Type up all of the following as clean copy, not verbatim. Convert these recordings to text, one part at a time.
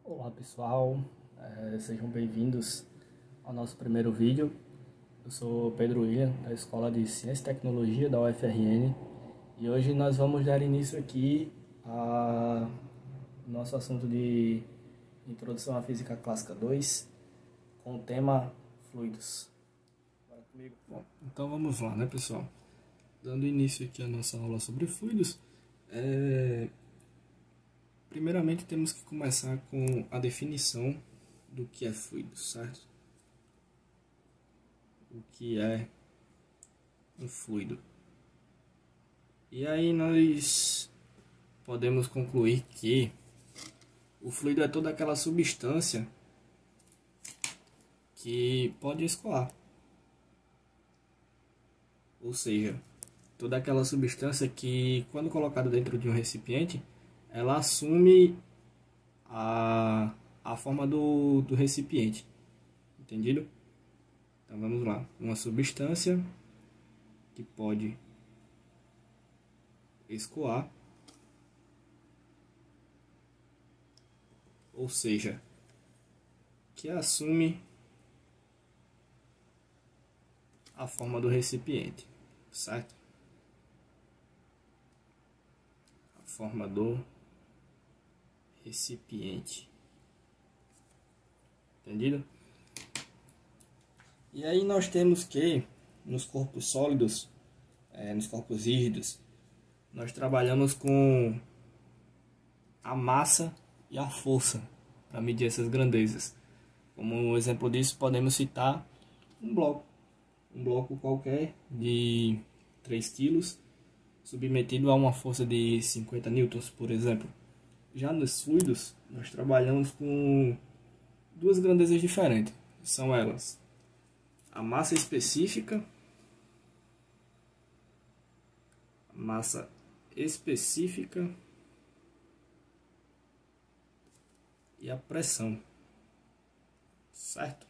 Olá pessoal, sejam bem-vindos ao nosso primeiro vídeo. Eu sou Pedro William, da Escola de Ciência e Tecnologia da UFRN, e hoje nós vamos dar início aqui ao nosso assunto de Introdução à Física Clássica 2, com o tema fluidos. Bora comigo. Bom, então vamos lá, né, pessoal? Dando início aqui à nossa aula sobre fluidos, primeiramente temos que começar com a definição do que é fluido, certo? O que é um fluido. E aí nós podemos concluir que o fluido é toda aquela substância que pode escoar. Ou seja, toda aquela substância que, quando colocada dentro de um recipiente, ela assume a forma do recipiente. Entendido? Então vamos lá. Uma substância que pode escoar, ou seja, que assume a forma do recipiente, certo? A forma do recipiente. Entendido? E aí nós temos que, nos corpos sólidos, nos corpos rígidos, nós trabalhamos com a massa e a força para medir essas grandezas. Como um exemplo disso, podemos citar um bloco. Um bloco qualquer de 3 kg, submetido a uma força de 50 newtons, por exemplo. Já nos fluidos, nós trabalhamos com duas grandezas diferentes. São elas a massa específica, e a pressão, certo?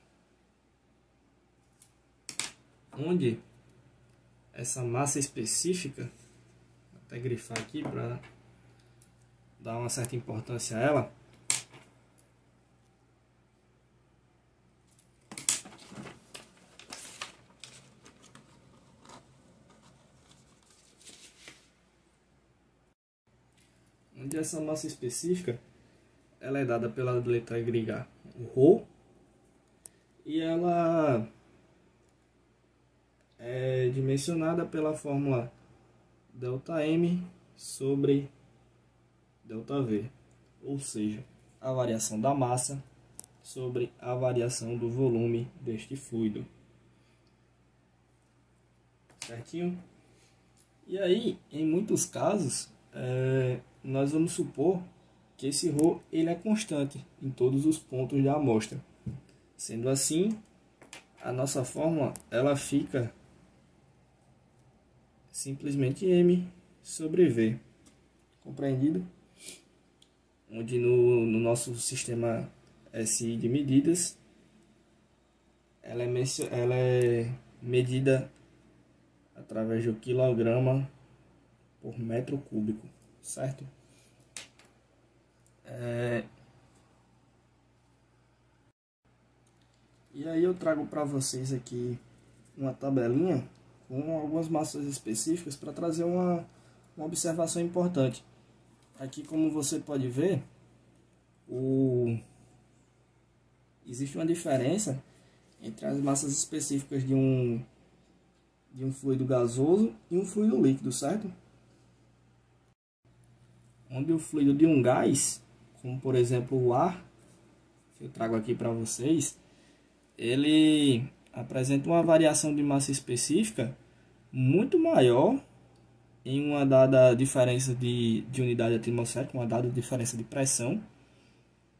Onde essa massa específica, vou até grifar aqui para dar uma certa importância a ela, onde essa massa específica ela é dada pela letra grega ρ, e ela é dimensionada pela fórmula ΔM sobre ΔV, ou seja, a variação da massa sobre a variação do volume deste fluido. Certinho? E aí, em muitos casos, nós vamos supor que esse ρ ele é constante em todos os pontos da amostra. Sendo assim, a nossa fórmula ela fica simplesmente M sobre V. Compreendido? Onde no nosso sistema SI de medidas, ela é medida através do quilograma por metro cúbico, certo? E aí eu trago para vocês aqui uma tabelinha com algumas massas específicas para trazer uma observação importante. Aqui, como você pode ver, existe uma diferença entre as massas específicas de um fluido gasoso e um fluido líquido, certo? Onde o fluido de um gás, como por exemplo o ar, que eu trago aqui para vocês, ele apresenta uma variação de massa específica muito maior em uma dada diferença de unidade atmosférica, uma dada diferença de pressão,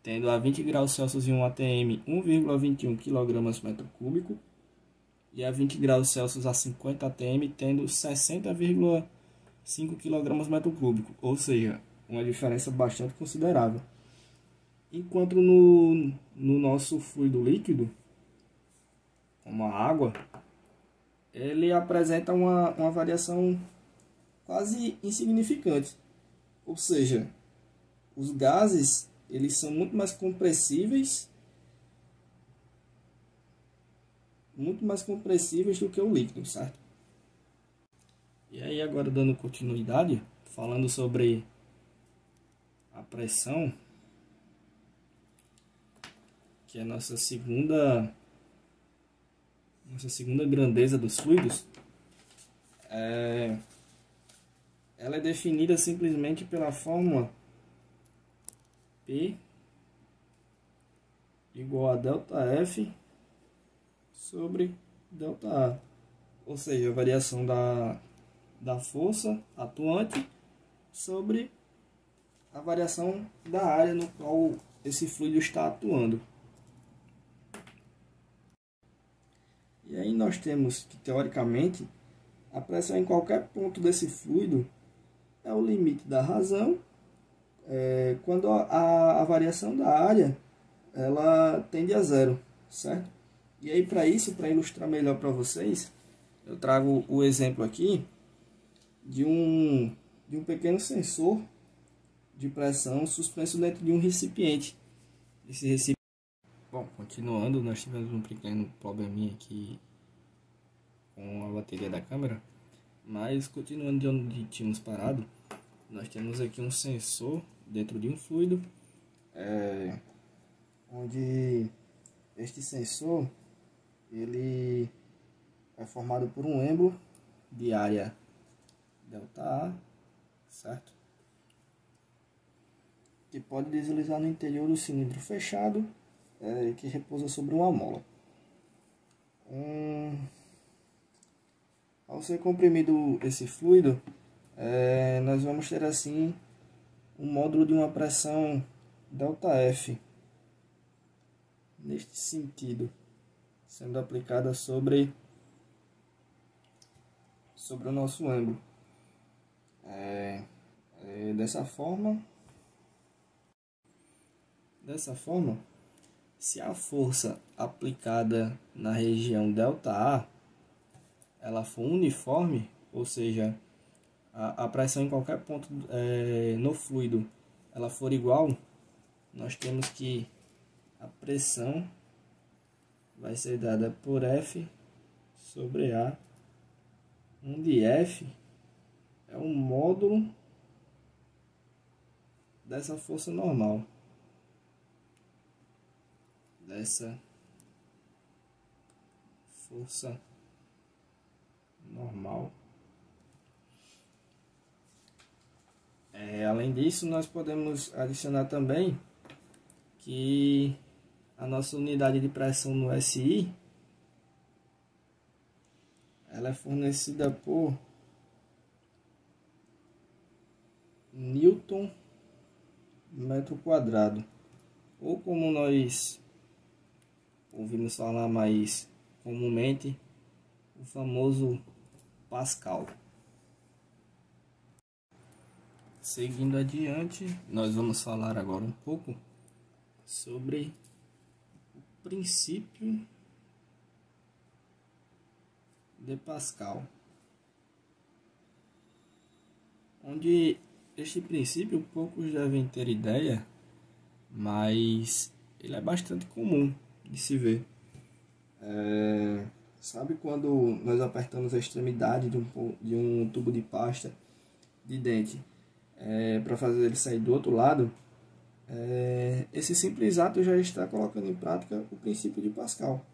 tendo a 20 graus Celsius e um ATM 1,21 kg/m3, e a 20 graus Celsius a 50 ATM tendo 60,5 kg/m3, ou seja, uma diferença bastante considerável. Enquanto no nosso fluido líquido, como a água, ele apresenta uma variação quase insignificante. Ou seja, os gases eles são muito mais compressíveis do que o líquido, certo? E aí agora dando continuidade, falando sobre a pressão, que é a nossa segunda grandeza dos fluidos, ela é definida simplesmente pela fórmula P igual a ΔF sobre ΔA, ou seja, a variação da força atuante sobre a variação da área no qual esse fluido está atuando. E aí nós temos que, teoricamente, a pressão em qualquer ponto desse fluido é o limite da razão, quando a variação da área ela tende a zero, certo? E aí para ilustrar melhor para vocês, eu trago o exemplo aqui de um pequeno sensor de pressão suspenso dentro de um recipiente. Bom, continuando, nós tivemos um pequeno probleminha aqui com a bateria da câmera, mas continuando de onde tínhamos parado, nós temos aqui um sensor dentro de um fluido, onde este sensor ele é formado por um êmbolo de área ΔA, certo? Que pode deslizar no interior do cilindro fechado, que repousa sobre uma mola. Ao ser comprimido esse fluido, nós vamos ter assim um módulo de uma pressão ΔF, neste sentido, sendo aplicada sobre o nosso êmbolo. Dessa forma, se a força aplicada na região ΔA ela for uniforme, ou seja, a pressão em qualquer ponto no fluido ela for igual, nós temos que a pressão vai ser dada por F sobre A, onde F é o módulo dessa força normal. Além disso, nós podemos adicionar também que a nossa unidade de pressão no SI ela é fornecida por Newton metro quadrado, ou como nós ouvimos falar mais comumente, o famoso Pascal. Seguindo adiante, nós vamos falar agora um pouco sobre o princípio de Pascal, onde este princípio poucos devem ter ideia, mas ele é bastante comum de se ver. Sabe quando nós apertamos a extremidade de um tubo de pasta de dente para fazer ele sair do outro lado? Esse simples ato já está colocando em prática o princípio de Pascal,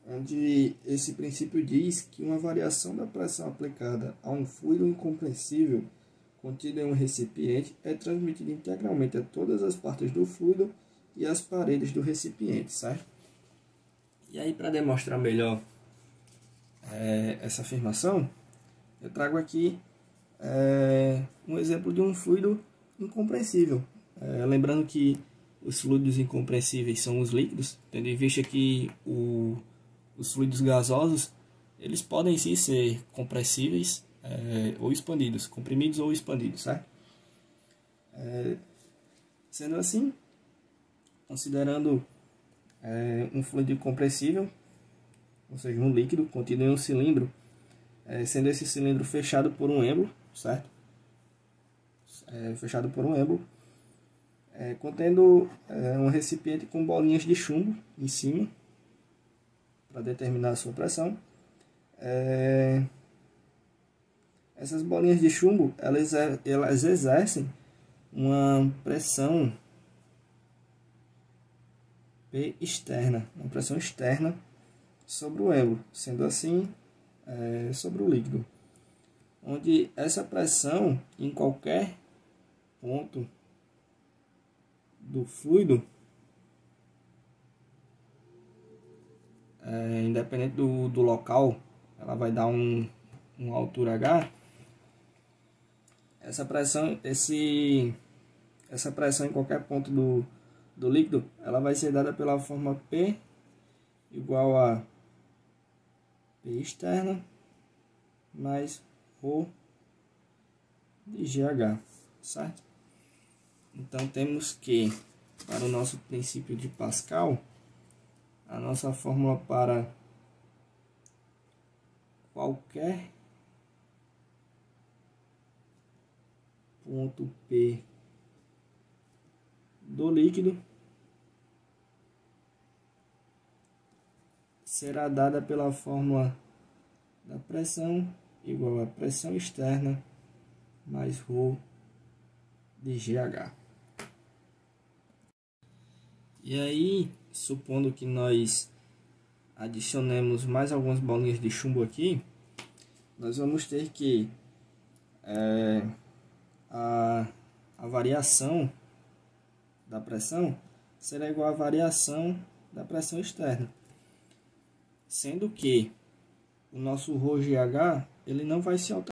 onde esse princípio diz que uma variação da pressão aplicada a um fluido incompressível contido em um recipiente é transmitida integralmente a todas as partes do fluido e às paredes do recipiente, certo? E aí, para demonstrar melhor essa afirmação, eu trago aqui um exemplo de um fluido incompressível. Lembrando que os fluidos incompressíveis são os líquidos, tendo em vista que os fluidos gasosos eles podem sim ser compressíveis ou expandidos, comprimidos ou expandidos, certo? Sendo assim, considerando um fluido incompressível, ou seja, um líquido contido em um cilindro, sendo esse cilindro fechado por um êmbolo, certo? Fechado por um êmbolo, contendo um recipiente com bolinhas de chumbo em cima, para determinar a sua pressão. Essas bolinhas de chumbo, elas exercem uma pressão P externa, uma pressão externa sobre o êmbolo, sendo assim sobre o líquido, onde essa pressão em qualquer ponto do fluido, independente do local, ela vai dar uma altura H. Essa pressão em qualquer ponto do líquido, ela vai ser dada pela fórmula P igual a P externa mais ρ de GH, certo? Então temos que, para o nosso princípio de Pascal, a nossa fórmula para qualquer ponto P do líquido será dada pela fórmula da pressão igual a pressão externa mais ρ de GH. E aí, supondo que nós adicionemos mais algumas bolinhas de chumbo aqui, nós vamos ter que a variação da pressão será igual à variação da pressão externa, sendo que o nosso ρGH ele não vai se alterar.